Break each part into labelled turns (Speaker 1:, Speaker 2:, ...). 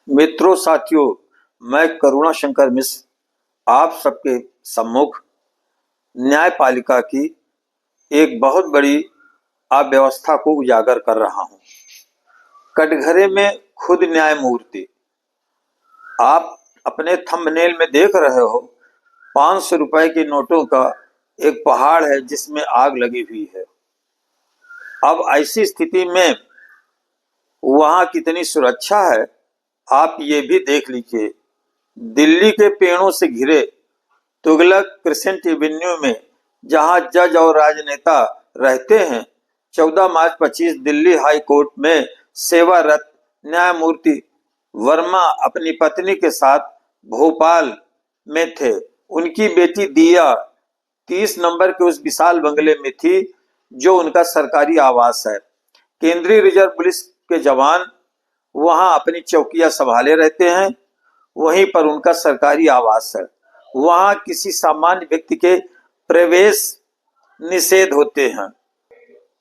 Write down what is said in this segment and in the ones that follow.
Speaker 1: मित्रों, साथियों, मैं करुणा शंकर मिश्र आप सबके सम्मुख न्यायपालिका की एक बहुत बड़ी अव्यवस्था को उजागर कर रहा हूं। कटघरे में खुद न्यायमूर्ति, आप अपने थंबनेल में देख रहे हो 500 रुपए के नोटों का एक पहाड़ है जिसमें आग लगी हुई है। अब ऐसी स्थिति में वहां कितनी सुरक्षा है आप ये भी देख लीजिए। दिल्ली के पेड़ों से घिरे तुगलक क्रिसेंट एवेन्यू में जहां जज और राजनेता रहते हैं, 14 मार्च 25 दिल्ली हाई कोर्ट में सेवारत न्यायमूर्ति वर्मा अपनी पत्नी के साथ भोपाल में थे। उनकी बेटी दिया 30 नंबर के उस विशाल बंगले में थी जो उनका सरकारी आवास है। केंद्रीय रिजर्व पुलिस के जवान वहां अपनी चौकियां संभाले रहते हैं, वहीं पर उनका सरकारी आवास है। वहां किसी सामान्य व्यक्ति के प्रवेश निषेध होते हैं।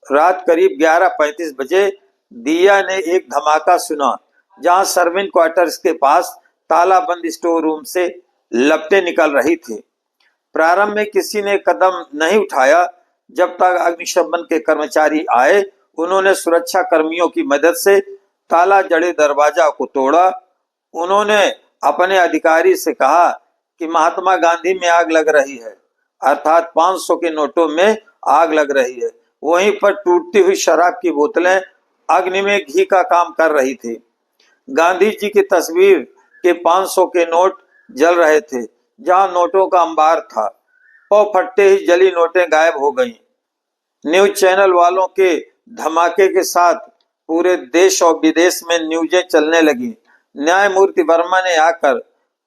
Speaker 1: रात करीब 11:35 बजे दिया ने एक धमाका सुना जहां सर्वेंट क्वार्टर्स के पास तालाबंद स्टोर रूम से लपटें निकल रही थी। प्रारंभ में किसी ने कदम नहीं उठाया। जब तक अग्निशमन के कर्मचारी आए, उन्होंने सुरक्षा कर्मियों की मदद से ताला जड़े दरवाजा को तोड़ा। उन्होंने अपने अधिकारी से कहा कि महात्मा गांधी में आग लग रही है, अर्थात 500 के नोटों में आग लग रही है। वहीं पर टूटती हुई शराब की बोतलें अग्नि में घी का काम कर रही थी। गांधी जी की तस्वीर के 500 के नोट जल रहे थे। जहां नोटों का अंबार था, पौ फटते ही जली नोटें गायब हो गईं। न्यूज चैनल वालों के धमाके के साथ पूरे देश और विदेश में न्यूजें चलने लगी। न्यायमूर्ति वर्मा ने आकर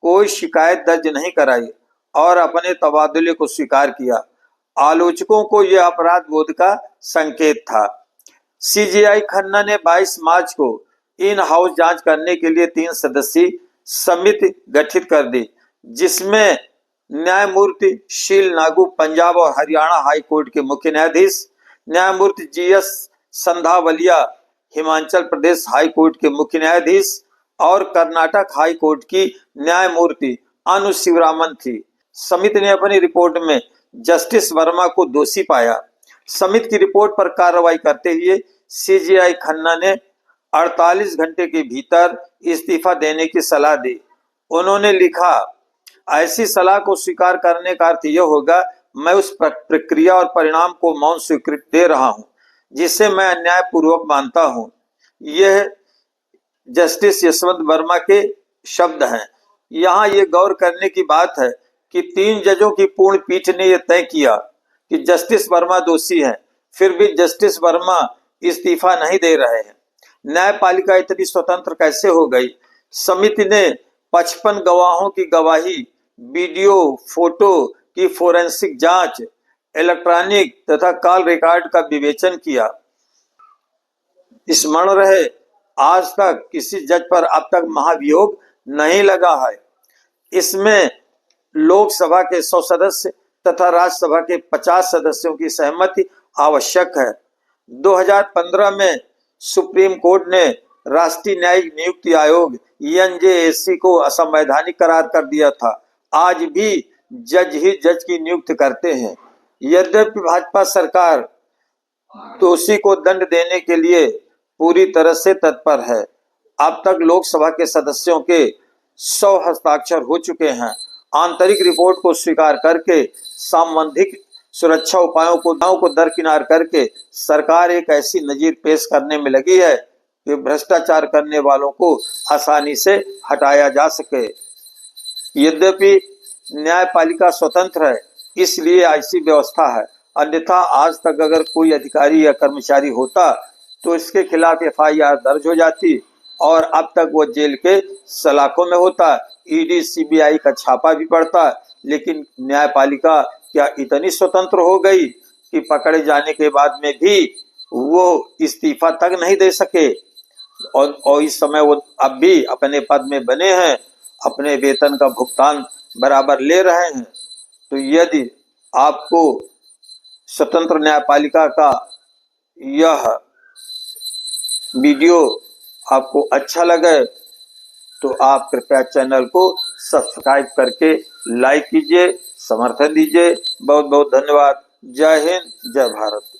Speaker 1: कोई शिकायत दर्ज नहीं कराई और अपने तबादले को स्वीकार किया। आलोचकों को यह अपराध बोध का संकेत था। सीजेआई खन्ना ने 22 मार्च को इन हाउस जांच करने के लिए 3 सदस्यीय समिति गठित कर दी, जिसमें न्यायमूर्ति शील नागू पंजाब और हरियाणा हाई कोर्ट के मुख्य न्यायाधीश, न्यायमूर्ति GS संधावलिया Himachal Pradesh high court के मुख्य न्यायाधीश और कर्नाटक हाई कोर्ट की न्यायमूर्ति अनु शिवरामन थी। समिति ने अपनी रिपोर्ट में जस्टिस वर्मा को दोषी पाया। समिति की रिपोर्ट पर कार्रवाई करते हुए सीजेआई खन्ना ने 48 घंटे के भीतर इस्तीफा देने की सलाह दी। उन्होंने लिखा, ऐसी सलाह को स्वीकार करने का अर्थ यह होगा मैं उस प्रक्रिया और परिणाम को मौन स्वीकृति दे रहा हूं जिसे मैं अन्यायपूर्वक मानता हूं। यह जस्टिस यशवंत वर्मा के शब्द हैं। यहाँ ये गौर करने की बात है कि 3 जजों की पूर्ण पीठ ने यह तय किया कि जस्टिस वर्मा दोषी हैं, फिर भी जस्टिस वर्मा इस्तीफा नहीं दे रहे हैं। न्यायपालिका इतनी स्वतंत्र कैसे हो गई? समिति ने 55 गवाहों की गवाही, वीडियो फोटो की फोरेंसिक जांच, इलेक्ट्रॉनिक तथा कॉल रिकॉर्ड का विवेचन किया। स्मरण रहे, आज तक किसी जज पर अब तक महाभियोग नहीं लगा है। इसमें लोकसभा के 100 सदस्य तथा राज्यसभा के 50 सदस्यों की सहमति आवश्यक है। 2015 में सुप्रीम कोर्ट ने राष्ट्रीय न्यायिक नियुक्ति आयोग एनजेएसी को असंवैधानिक करार कर दिया था। आज भी जज ही जज की नियुक्ति करते हैं। यद्यपि भाजपा सरकार दोषी को दंड देने के लिए पूरी तरह से तत्पर है। अब तक लोकसभा के सदस्यों के 100 हस्ताक्षर हो चुके हैं। आंतरिक रिपोर्ट को स्वीकार करके संबंधित सुरक्षा उपायों को दरकिनार करके सरकार एक ऐसी नजीर पेश करने में लगी है कि भ्रष्टाचार करने वालों को आसानी से हटाया जा सके। यद्यपि न्यायपालिका स्वतंत्र है, इसलिए ऐसी व्यवस्था है। अन्यथा आज तक अगर कोई अधिकारी या कर्मचारी होता तो इसके खिलाफ एफआईआर दर्ज हो जाती और अब तक वो जेल के सलाखों में होता। ईडी सीबीआई का छापा भी पड़ता। लेकिन न्यायपालिका क्या इतनी स्वतंत्र हो गई कि पकड़े जाने के बाद में भी वो इस्तीफा तक नहीं दे सके? और इस समय वो अब भी अपने पद में बने हैं, अपने वेतन का भुगतान बराबर ले रहे हैं। तो यदि आपको स्वतंत्र न्यायपालिका का यह वीडियो आपको अच्छा लगे तो आप कृपया चैनल को सब्सक्राइब करके लाइक कीजिए, समर्थन दीजिए। बहुत बहुत धन्यवाद। जय हिंद, जय भारत।